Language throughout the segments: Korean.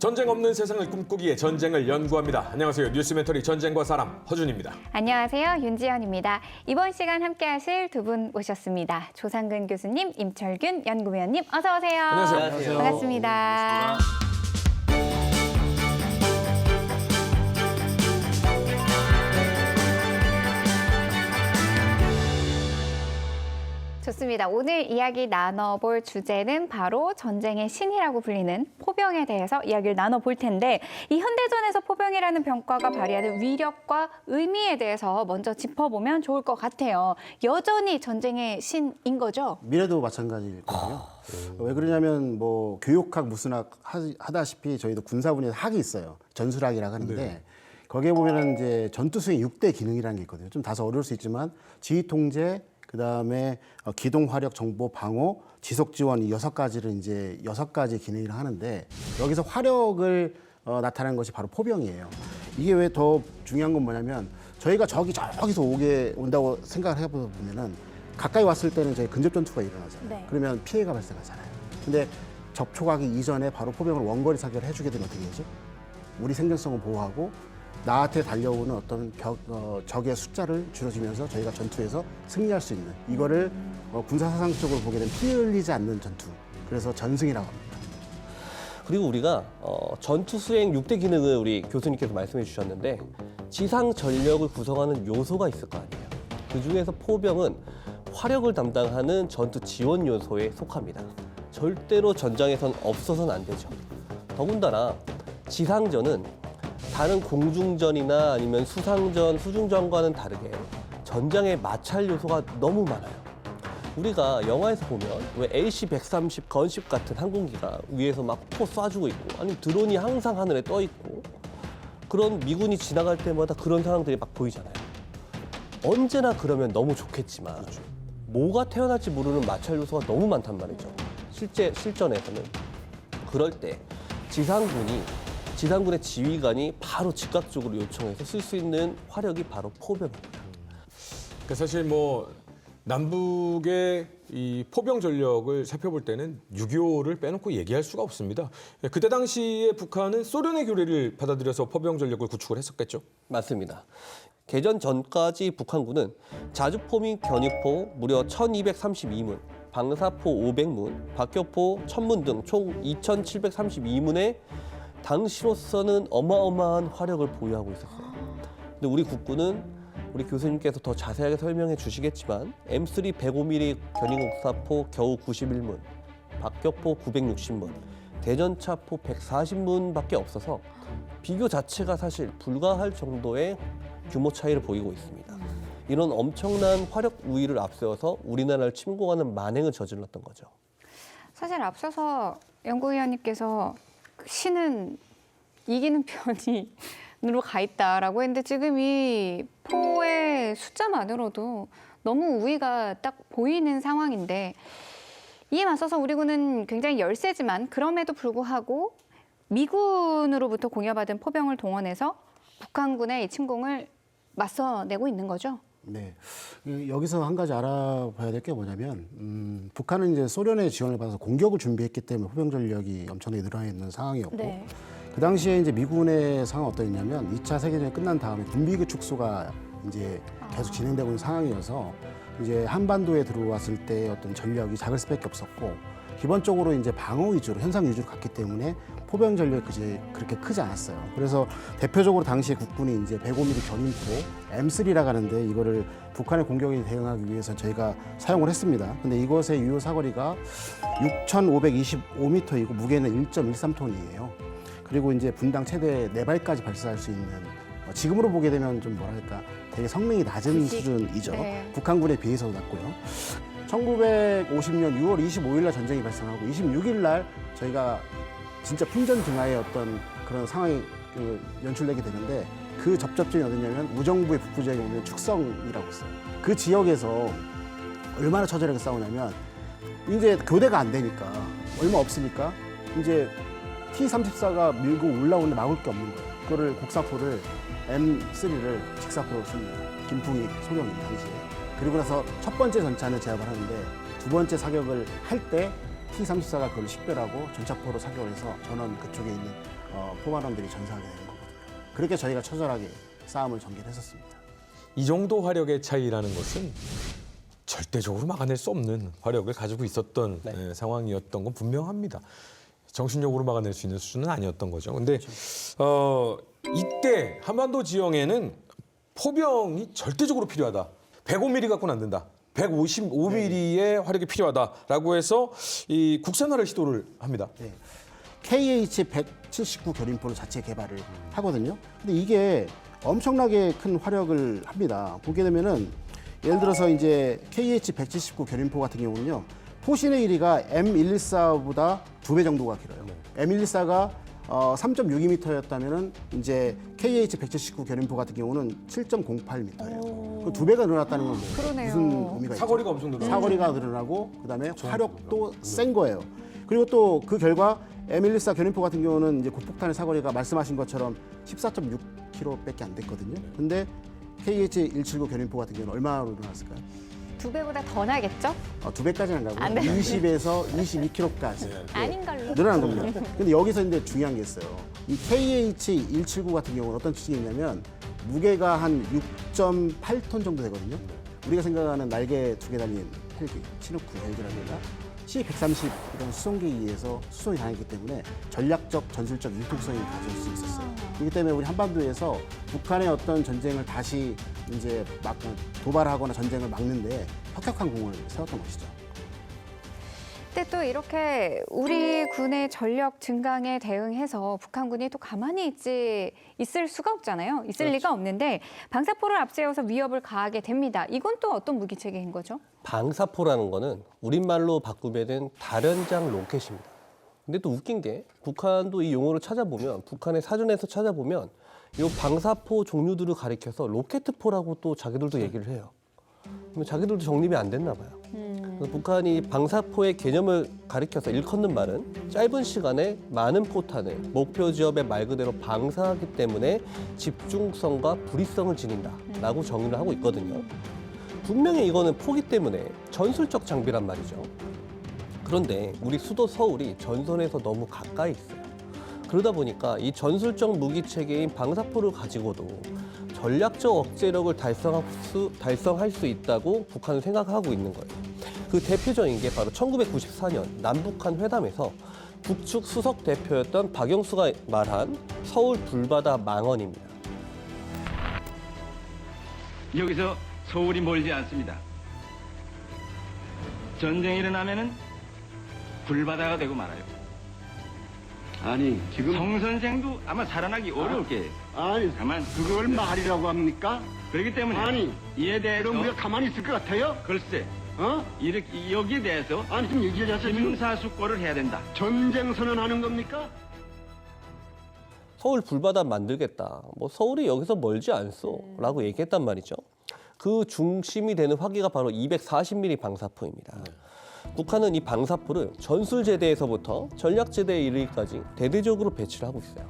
전쟁 없는 세상을 꿈꾸기에 전쟁을 연구합니다. 안녕하세요. 뉴스멘터리 전쟁과 사람 허준입니다. 안녕하세요. 윤지연입니다. 이번 시간 함께하실 두 분 모셨습니다. 조상근 교수님, 임철균 연구위원님 어서 오세요. 안녕하세요. 반갑습니다. 좋습니다. 오늘 이야기 나눠볼 주제는 바로 전쟁의 신이라고 불리는 포병에 대해서 이야기를 나눠볼 텐데 이 현대전에서 포병이라는 병과가 발휘하는 위력과 의미에 대해서 먼저 짚어보면 좋을 것 같아요. 여전히 전쟁의 신인 거죠? 미래도 마찬가지일 거고요. 왜 그러냐면 뭐 교육학, 무술학 하다시피 저희도 군사분야에서 학이 있어요. 전술학이라고 하는데 네. 거기에 보면은 이제 전투 수행 6대 기능이라는 게 있거든요. 좀 다소 어려울 수 있지만 지휘 통제, 그다음에 기동 화력 정보 방어 지속 지원 이 6가지를 이제 6가지 기능을 하는데 여기서 화력을 나타내는 것이 바로 포병이에요. 이게 왜 더 중요한 건 뭐냐면 저희가 저기서 온다고 생각을 해보면은 가까이 왔을 때는 저희 근접 전투가 일어나잖아요. 네. 그러면 피해가 발생하잖아요. 근데 접촉하기 이전에 바로 포병을 원거리 사격을 해주게 되면 어떻게 되죠? 우리 생존성을 보호하고 나한테 달려오는 어떤 적의 숫자를 줄여주면서 저희가 전투에서 승리할 수 있는 이거를 군사사상적으로 보게 되면 피 흘리지 않는 전투. 그래서 전승이라고 합니다. 그리고 우리가 전투 수행 6대 기능을 우리 교수님께서 말씀해 주셨는데 지상 전력을 구성하는 요소가 있을 거 아니에요. 그중에서 포병은 화력을 담당하는 전투 지원 요소에 속합니다. 절대로 전장에선 없어서는 안 되죠. 더군다나 지상전은 다른 공중전이나 아니면 수상전, 수중전과는 다르게 전장의 마찰 요소가 너무 많아요. 우리가 영화에서 보면 왜 AC-130 건십 같은 항공기가 위에서 막 포 쏴주고 있고 아니면 드론이 항상 하늘에 떠 있고 그런 미군이 지나갈 때마다 그런 상황들이 막 보이잖아요. 언제나 그러면 너무 좋겠지만 뭐가 태어날지 모르는 마찰 요소가 너무 많단 말이죠. 실전에서는 그럴 때 지상군의 지휘관이 바로 즉각적으로 요청해서 쓸 수 있는 화력이 바로 포병입니다. 그러니까 사실 뭐 남북의 이 포병 전력을 살펴볼 때는 6.25를 빼놓고 얘기할 수가 없습니다. 그때 당시에 북한은 소련의 교리를 받아들여서 포병 전력을 구축을 했었겠죠. 맞습니다. 개전 전까지 북한군은 자주포 및 견입포 무려 1232문, 방사포 500문, 박격포 1000문 등 총 2732문의 당시로서는 어마어마한 화력을 보유하고 있었어요. 근데 우리 국군은 우리 교수님께서 더 자세하게 설명해 주시겠지만 M3 105mm 견인곡사포 겨우 91문, 박격포 960문, 대전차포 140문밖에 없어서 비교 자체가 사실 불가할 정도의 규모 차이를 보이고 있습니다. 이런 엄청난 화력 우위를 앞세워서 우리나라를 침공하는 만행을 저질렀던 거죠. 사실 앞서서 연구위원님께서 신은 이기는 편으로 가 있다라고 했는데 지금 이 포의 숫자만으로도 너무 우위가 딱 보이는 상황인데 이에 맞서서 우리 군은 굉장히 열세지만 그럼에도 불구하고 미군으로부터 공여받은 포병을 동원해서 북한군의 이 침공을 맞서내고 있는 거죠. 네. 여기서 한 가지 알아봐야 될 게 뭐냐면 북한은 이제 소련의 지원을 받아서 공격을 준비했기 때문에 포병 전력이 엄청나게 늘어나 있는 상황이었고 네. 그 당시에 이제 미군의 상황은 어떠했냐면 2차 세계대전이 끝난 다음에 군비급 축소가 이제 계속 진행되고 있는 상황이어서 이제 한반도에 들어왔을 때 어떤 전력이 작을 수밖에 없었고 기본적으로 이제 방어 위주로 현상 위주로 갔기 때문에 포병 전력이 그렇게 크지 않았어요. 그래서 대표적으로 당시에 국군이 이제 105mm 견인포 M3라고 하는데 이거를 북한의 공격에 대응하기 위해서 저희가 사용을 했습니다. 근데 이것의 유효 사거리가 6,525m이고 무게는 1.13톤이에요. 그리고 이제 분당 최대 4발까지 발사할 수 있는 지금으로 보게 되면 좀 뭐랄까 되게 성능이 낮은 수준이죠. 네. 북한군에 비해서도 낮고요. 1950년 6월 25일 날 전쟁이 발생하고 26일 날 저희가 진짜 풍전 등하의 어떤 그런 상황이 연출되게 되는데 그 접점이 어디냐면 우정부의 북부 지역에 보면 축성이라고 있어요. 그 지역에서 얼마나 처절하게 싸우냐면 이제 교대가 안 되니까 얼마 없으니까 이제 T-34가 밀고 올라오는데 막을 게 없는 거예요. 그거를 곡사포를 M3를 직사포로 씁니다. 김풍희 소령이 당시에. 그리고 나서 첫 번째 전차는 제압을 하는데 두 번째 사격을 할 때 T-34가 그걸 식별하고 전차포로 사격을 해서 전원 그쪽에 있는 포반원들이 전사하게 되는 거거든요. 그렇게 저희가 처절하게 싸움을 전개했었습니다. 이 정도 화력의 차이라는 것은 절대적으로 막아낼 수 없는 화력을 가지고 있었던 상황이었던 건 분명합니다. 정신력으로 막아낼 수 있는 수준은 아니었던 거죠. 근데 이때 한반도 지형에는 포병이 절대적으로 필요하다. 105mm 갖고는 안 된다. 155mm의 화력이 필요하다라고 해서 이 국산화를 시도를 합니다. 네. KH-179 겨린포를 자체 개발을 하거든요. 근데 이게 엄청나게 큰 화력을 합니다. 보게 되면은 예를 들어서 이제 KH-179 겨린포 같은 경우는요. 포신의 길이가 M114보다 2배 정도가 길어요. M114가 3.62m였다면은 이제 KH-179 겨린포 같은 경우는 7.08m예요. 그 2배가 늘어났다는 건 뭐 그러네요. 무슨 의미가 있죠? 사거리가 엄청 늘어나요. 사거리가 늘어나고 그다음에 화력도 센 거예요. 그리고 또 그 결과 M114 겨린포 같은 경우는 이제 고폭탄의 사거리가 말씀하신 것처럼 14.6km밖에 안 됐거든요. 근데 KH-179 겨린포 같은 경우는 얼마로 늘어났을까요? 2배보다 더 나겠죠? 2배까지는 안 가고 안 돼요. 20에서 22km까지 아닌 걸로. 늘어난 겁니다. 근데 여기서 이제 중요한 게 있어요. 이 KH-179 같은 경우는 어떤 특징이 있냐면 무게가 한 6.8톤 정도 되거든요. 우리가 생각하는 날개 2개 달린 헬기, 치누크 헬기라든가 C-130 이런 수송기에 의해서 수송이 가능했기 때문에 전략적, 전술적 융통성이 가질 수 있었어요. 그렇기 때문에 우리 한반도에서 북한의 어떤 전쟁을 다시 이제 막 도발하거나 전쟁을 막는데 혁혁한 공을 세웠던 것이죠. 근데 또 이렇게 우리 군의 전력 증강에 대응해서 북한군이 또 가만히 있을 수가 없잖아요. 있을 리가 없는데 방사포를 앞세워서 위협을 가하게 됩니다. 이건 또 어떤 무기 체계인 거죠? 방사포라는 거는 우리말로 바꾸면은 다련장 로켓입니다. 근데 또 웃긴 게 북한도 이 용어를 찾아보면 북한의 사전에서 찾아보면 이 방사포 종류들을 가리켜서 로켓포라고 또 자기들도 얘기를 해요. 그러면 자기들도 정립이 안 됐나 봐요. 그래서 북한이 방사포의 개념을 가리켜서 일컫는 말은 짧은 시간에 많은 포탄을 목표 지역에 말 그대로 방사하기 때문에 집중성과 불이성을 지닌다라고 정의를 하고 있거든요. 분명히 이거는 포기 때문에 전술적 장비란 말이죠. 그런데 우리 수도 서울이 전선에서 너무 가까이 있어요. 그러다 보니까 이 전술적 무기 체계인 방사포를 가지고도 전략적 억제력을 달성할 수 있다고 북한은 생각하고 있는 거예요. 그 대표적인 게 바로 1994년 남북한 회담에서 북측 수석 대표였던 박영수가 말한 서울 불바다 망언입니다. 여기서 서울이 멀지 않습니다. 전쟁이 일어나면은 불바다가 되고 말아요. 아니 지금 성 선생도 아마 살아나기 어려울 거예요. 아니 다만 그걸 말이라고 합니까? 그렇기 때문에 아니, 이에 대해서 그럼 우리가 가만히 있을 것 같아요? 글쎄 어? 이렇게 여기에 대해서 아니 지금 얘기하자 지금 심사숙고를 해야 된다. 전쟁 선언하는 겁니까? 서울 불바다 만들겠다. 뭐 서울이 여기서 멀지 않소라고 얘기했단 말이죠. 그 중심이 되는 화기가 바로 240mm 방사포입니다. 북한은 이 방사포를 전술제대에서부터 전략제대에 이르기까지 대대적으로 배치를 하고 있어요.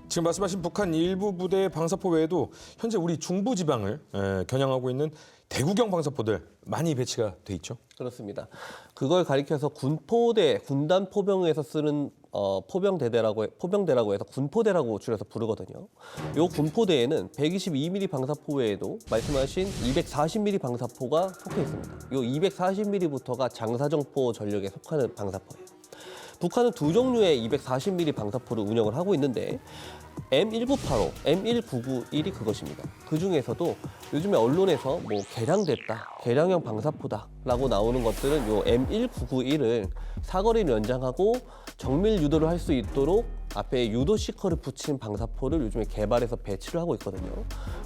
지금 말씀하신 북한 일부 부대의 방사포 외에도 현재 우리 중부 지방을 겨냥하고 있는 대구경 방사포들 많이 배치가 돼 있죠. 그렇습니다. 그걸 가리켜서 군포대, 군단 포병에서 쓰는 포병대라고 해서 군포대라고 줄여서 부르거든요. 이 군포대에는 122mm 방사포 외에도 말씀하신 240mm 방사포가 속해 있습니다. 이 240mm부터가 장사정포 전력에 속하는 방사포예요. 북한은 두 종류의 240mm 방사포를 운영을 하고 있는데 M1985, M1991이 그것입니다. 그 중에서도 요즘에 언론에서 뭐 개량됐다, 개량형 방사포다라고 나오는 것들은 요 M1991을 사거리를 연장하고 정밀 유도를 할 수 있도록 앞에 유도 시커를 붙인 방사포를 요즘에 개발해서 배치를 하고 있거든요.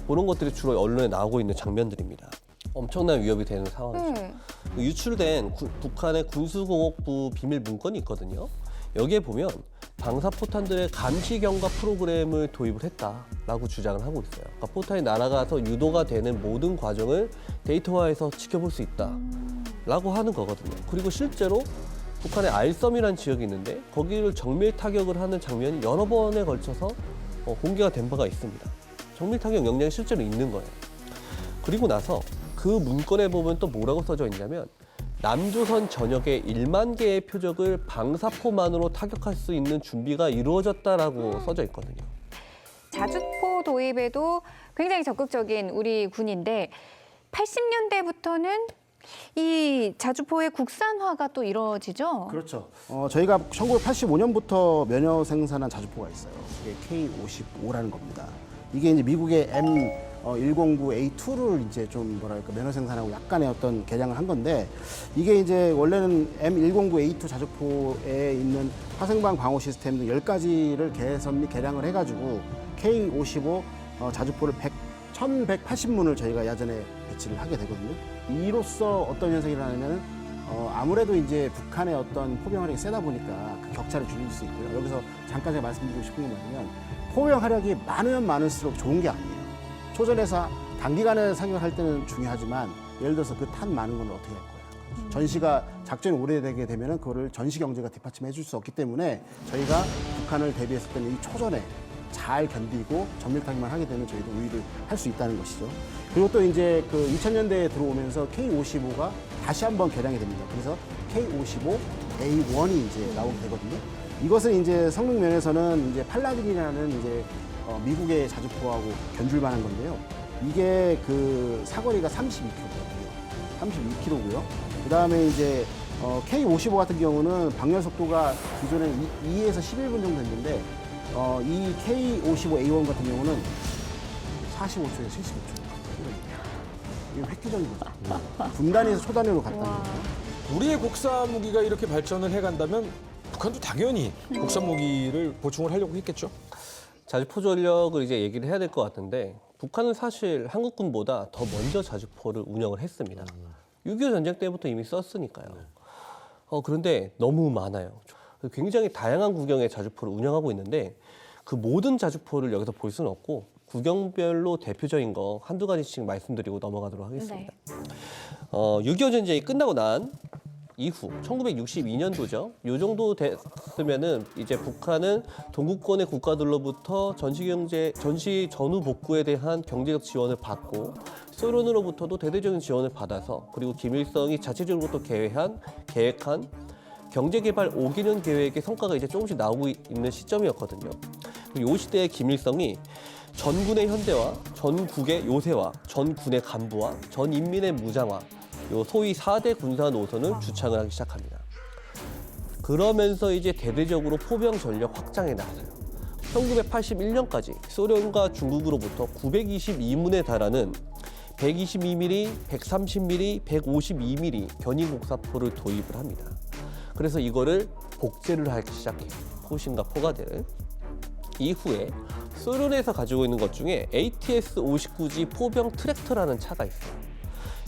그런 것들이 주로 언론에 나오고 있는 장면들입니다. 엄청난 위협이 되는 상황이죠. 유출된 북한의 군수공업부 비밀 문건이 있거든요. 여기에 보면 방사포탄들의 감시 경과 프로그램을 도입을 했다라고 주장을 하고 있어요. 그러니까 포탄이 날아가서 유도가 되는 모든 과정을 데이터화해서 지켜볼 수 있다라고 하는 거거든요. 그리고 실제로 북한의 알섬이라는 지역이 있는데 거기를 정밀 타격을 하는 장면이 여러 번에 걸쳐서 공개가 된 바가 있습니다. 정밀 타격 역량이 실제로 있는 거예요. 그리고 나서 그 문건에 보면 또 뭐라고 써져 있냐면 남조선 전역의 1만 개의 표적을 방사포만으로 타격할 수 있는 준비가 이루어졌다라고 써져 있거든요. 자주포 도입에도 굉장히 적극적인 우리 군인데 80년대부터는 이 자주포의 국산화가 또 이루어지죠. 그렇죠. 저희가 1985년부터 면허 생산한 자주포가 있어요. 이게 K55라는 겁니다. 이게 이제 미국의 M109A2를 이제 좀 뭐랄까 면허 생산하고 약간의 어떤 개량을 한 건데, 이게 이제 원래는 M109A2 자주포에 있는 화생방 방호 시스템 등 10가지를 개선 및 개량을 해가지고 K55 자주포를 1180문을 저희가 야전에 배치를 하게 되거든요. 이로써 어떤 현상이 일어나냐면 아무래도 이제 북한의 어떤 포병 화력이 세다 보니까 그 격차를 줄일 수 있고요. 여기서 잠깐 제가 말씀드리고 싶은 게 뭐냐면, 포병 화력이 많으면 많을수록 좋은 게 아니에요. 초전에서 단기간에 사격할 때는 중요하지만, 예를 들어서 그 탄 많은 건 어떻게 할 거예요? 전시가 작전이 오래되게 되면은 그거를 전시 경제가 뒷받침해 줄 수 없기 때문에, 저희가 북한을 대비했을 때는 이 초전에 잘 견디고 정밀타기만 하게 되면 저희도 우위를 할 수 있다는 것이죠. 그리고 또 이제 그 2000년대에 들어오면서 K55가 다시 한번 개량이 됩니다. 그래서 K55A1이 이제 나오게 되거든요. 이것은 이제 성능 면에서는 이제 팔라딘이라는 이제 미국의 자주포하고 견줄만한 건데요. 이게 그 사거리가 32km거든요. 32km고요. 그 다음에 이제 K55 같은 경우는 방열 속도가 기존에 2에서 11분 정도 됐는데, 이 K55A1 같은 경우는 45초에서 75초. 이게 획기적인 거죠. 분단위에서 초단위로 갔다는 거죠. 우리의 곡사 무기가 이렇게 발전을 해간다면 북한도 당연히 곡사 무기를 보충을 하려고 했겠죠. 자주포 전력을 이제 얘기를 해야 될 것 같은데, 북한은 사실 한국군보다 더 먼저 자주포를 운영을 했습니다. 6.25 전쟁 때부터 이미 썼으니까요. 그런데 너무 많아요. 굉장히 다양한 구경의 자주포를 운영하고 있는데, 그 모든 자주포를 여기서 볼 수는 없고 구경별로 대표적인 거 한두 가지씩 말씀드리고 넘어가도록 하겠습니다. 6.25 전쟁이 끝나고 난 이후 1962년도죠. 이 정도 됐으면은 이제 북한은 동구권의 국가들로부터 전시 전후 복구에 대한 경제적 지원을 받고, 소련으로부터도 대대적인 지원을 받아서, 그리고 김일성이 자체적으로 또 계획한 경제개발 5개년 계획의 성과가 이제 조금씩 나오고 있는 시점이었거든요. 이 시대에 김일성이 전군의 현대화, 전국의 요새화, 전군의 간부화, 전인민의 무장화, 요 소위 4대 군사 노선을 주창을 하기 시작합니다. 그러면서 이제 대대적으로 포병 전력 확장에 나서요. 1981년까지 소련과 중국으로부터 922문에 달하는 122mm, 130mm, 152mm 견인 곡사포를 도입을 합니다. 그래서 이거를 복제를 하기 시작해요. 포신과 포가대를. 이후에 소련에서 가지고 있는 것 중에 ATS-59G 포병 트랙터라는 차가 있어요.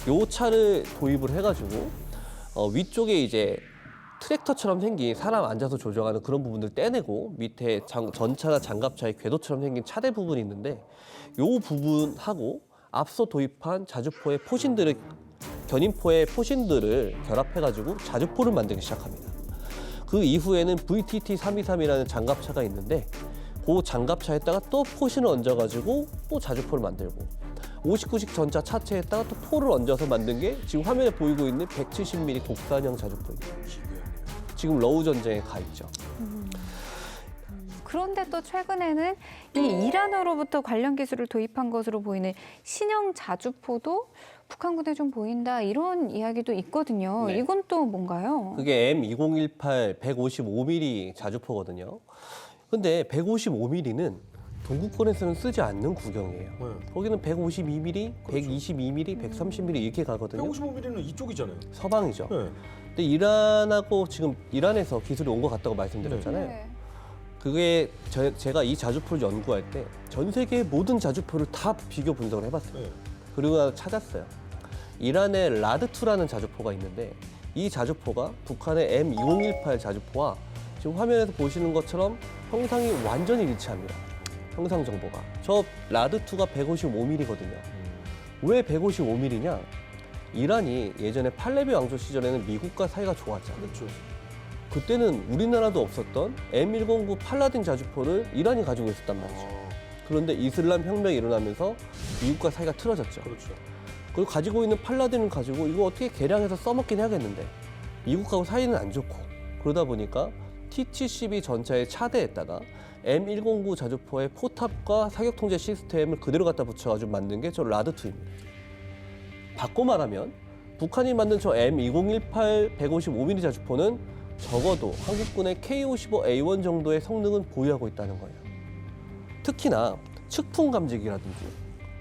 이 차를 도입을 해가지고 위쪽에 이제 트랙터처럼 생긴 사람 앉아서 조정하는 그런 부분을 떼내고, 밑에 전차나 장갑차의 궤도처럼 생긴 차대 부분이 있는데, 이 부분하고 앞서 도입한 자주포의 포신들을, 견인포의 포신들을 결합해가지고 자주포를 만들기 시작합니다. 그 이후에는 VTT-323이라는 장갑차가 있는데, 그 장갑차에다가 또 포신을 얹어가지고 또 자주포를 만들고, 59식 전차 차체에다가 또 포를 얹어서 만든 게 지금 화면에 보이고 있는 170mm 곡산형 자주포입니다. 지금 러우 전쟁에 가 있죠. 그런데 또 최근에는 이 이란으로부터 관련 기술을 도입한 것으로 보이는 신형 자주포도 북한군에 좀 보인다, 이런 이야기도 있거든요. 네. 이건 또 뭔가요? 그게 M2018 155mm 자주포거든요. 근데 155mm는 동구권에서는 쓰지 않는 구경이에요. 거기는 152mm, 122mm, 130mm 이렇게 가거든요. 155mm는 이쪽이잖아요. 서방이죠. 네. 근데 이란하고 지금 이란에서 기술이 온 것 같다고 말씀드렸잖아요. 네. 그게 제가 이 자주포를 연구할 때 전 세계의 모든 자주포를 다 비교 분석을 해봤어요. 네. 그리고 나서 찾았어요. 이란의 라드2라는 자주포가 있는데, 이 자주포가 북한의 M2018 자주포와 지금 화면에서 보시는 것처럼 형상이 완전히 일치합니다. 형상 정보가. 저 라드2가 155mm거든요. 왜 155mm냐? 이란이 예전에 팔레비 왕조 시절에는 미국과 사이가 좋았잖아요. 그렇죠. 그때는 우리나라도 없었던 M109 팔라딘 자주포를 이란이 가지고 있었단 말이죠. 그런데 이슬람 혁명이 일어나면서 미국과 사이가 틀어졌죠. 그렇죠. 그리고 가지고 있는 팔라딘을 가지고 이거 어떻게 개량해서 써먹긴 해야겠는데 미국하고 사이는 안 좋고 그러다 보니까 T-72 전차의 차대에다가 M109 자주포의 포탑과 사격 통제 시스템을 그대로 갖다 붙여가지고 만든 게 저 라드2입니다. 바꿔 말하면 북한이 만든 저 M2018 155mm 자주포는 적어도 한국군의 K-55A1 정도의 성능은 보유하고 있다는 거예요. 특히나 측풍 감지기라든지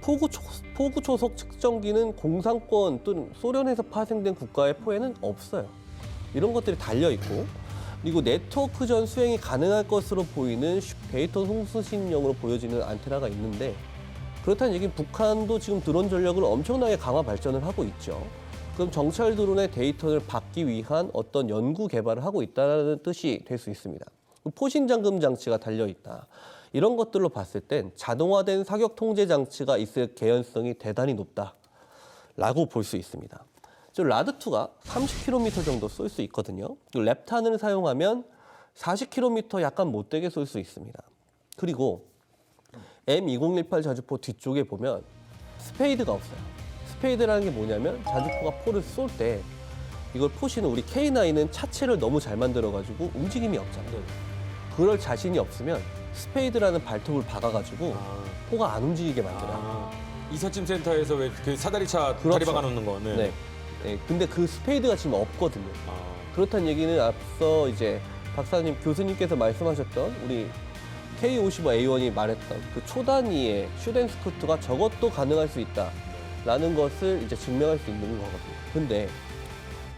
포구 초속 측정기는 공산권 또는 소련에서 파생된 국가의 포에는 없어요. 이런 것들이 달려 있고 그리고 네트워크전 수행이 가능할 것으로 보이는 데이터 송수신용으로 보여지는 안테나가 있는데 그렇다는 얘기는 북한도 지금 드론 전력을 엄청나게 강화 발전을 하고 있죠. 그럼 정찰 드론의 데이터를 받기 위한 어떤 연구 개발을 하고 있다는 뜻이 될 수 있습니다. 포신 잠금 장치가 달려 있다. 이런 것들로 봤을 땐 자동화된 사격 통제 장치가 있을 개연성이 대단히 높다라고 볼 수 있습니다. 라드2가 30km 정도 쏠 수 있거든요. 랩탄을 사용하면 40km 약간 못되게 쏠 수 있습니다. 그리고 M2018 자주포 뒤쪽에 보면 스페이드가 없어요. 스페이드라는 게 뭐냐면 자주포가 포를 쏠 때 이걸 포시는 우리 K9은 차체를 너무 잘 만들어가지고 움직임이 없잖아요. 그럴 자신이 없으면 스페이드라는 발톱을 박아가지고 포가 안 움직이게 만들어요. 이삿짐 센터에서 왜 그 사다리차 그렇죠. 다리 박아놓는 거. 네. 네, 근데 그 스페이드가 지금 없거든요. 그렇다는 얘기는 앞서 이제 박사님, 교수님께서 말씀하셨던 우리 K-55A1이 말했던 그 초단위의 슈덴스쿠트가 저것도 가능할 수 있다라는 것을 이제 증명할 수 있는 거거든요. 근데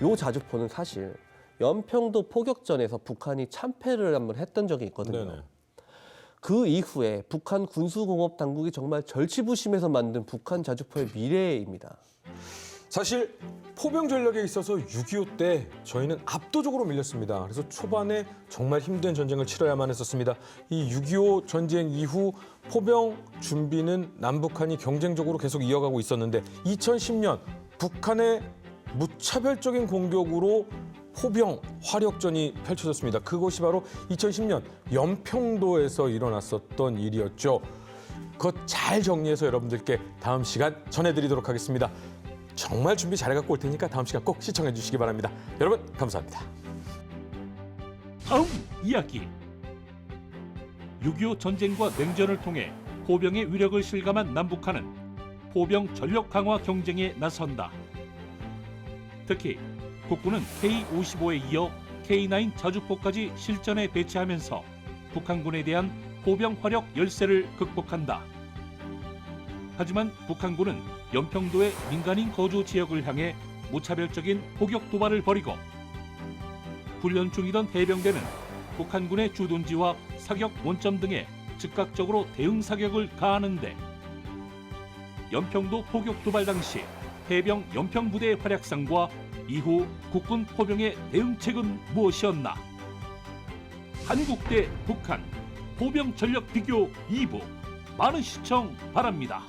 요 자주포는 사실 연평도 포격전에서 북한이 참패를 한번 했던 적이 있거든요. 네네. 그 이후에 북한 군수공업 당국이 정말 절치부심해서 만든 북한 자주포의 미래입니다. 사실 포병 전력에 있어서 6.25 때 저희는 압도적으로 밀렸습니다. 그래서 초반에 정말 힘든 전쟁을 치러야만 했었습니다. 이 6.25 전쟁 이후 포병 준비는 남북한이 경쟁적으로 계속 이어가고 있었는데 2010년 북한의 무차별적인 공격으로 포병 화력전이 펼쳐졌습니다. 그것이 바로 2010년 연평도에서 일어났었던 일이었죠. 그것 잘 정리해서 여러분들께 다음 시간 전해드리도록 하겠습니다. 정말 준비 잘해갖고 올 테니까 다음 시간 꼭 시청해 주시기 바랍니다. 여러분 감사합니다. 다음 이야기 6.25 전쟁과 냉전을 통해 포병의 위력을 실감한 남북한은 포병 전력 강화 경쟁에 나선다. 특히 국군은 K-55에 이어 K9 자주포까지 실전에 배치하면서 북한군에 대한 포병 화력 열세를 극복한다. 하지만 북한군은 연평도의 민간인 거주 지역을 향해 무차별적인 포격 도발을 벌이고 훈련 중이던 해병대는 북한군의 주둔지와 사격 원점 등에 즉각적으로 대응 사격을 가하는데 연평도 포격 도발 당시 해병 연평부대의 활약상과 이후 국군 포병의 대응책은 무엇이었나? 한국 대 북한 포병 전력 비교 2부 많은 시청 바랍니다.